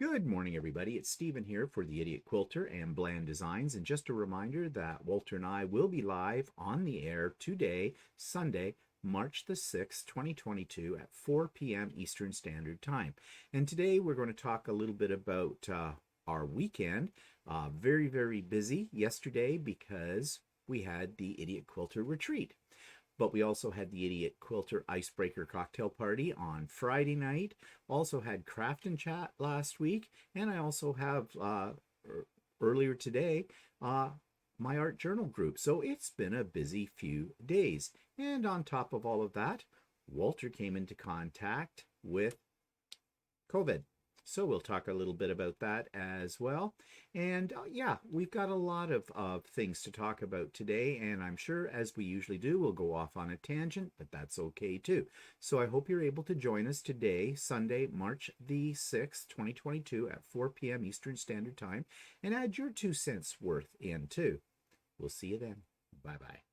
Good morning, everybody. It's Stephen here for the Idiot Quilter and Bland Designs. And just a reminder that Walter and I will be live on the air today, Sunday, March the 6th, 2022 at 4 p.m. Eastern Standard Time. And today we're going to talk a little bit about our weekend. Very, very busy yesterday because we had the Idiot Quilter Retreat. But we also had the Idiot Quilter Icebreaker Cocktail Party on Friday night. Also had Craft and Chat last week. And I also have, earlier today, my art journal group. So it's been a busy few days. And on top of all of that, Walter came into contact with COVID. So we'll talk a little bit about that as well. And yeah, we've got a lot of things to talk about today. And I'm sure, as we usually do, we'll go off on a tangent, but that's okay too. So I hope you're able to join us today, Sunday, March the 6th, 2022 at 4 p.m. Eastern Standard Time, and add your 2 cents worth in too. We'll see you then. Bye-bye.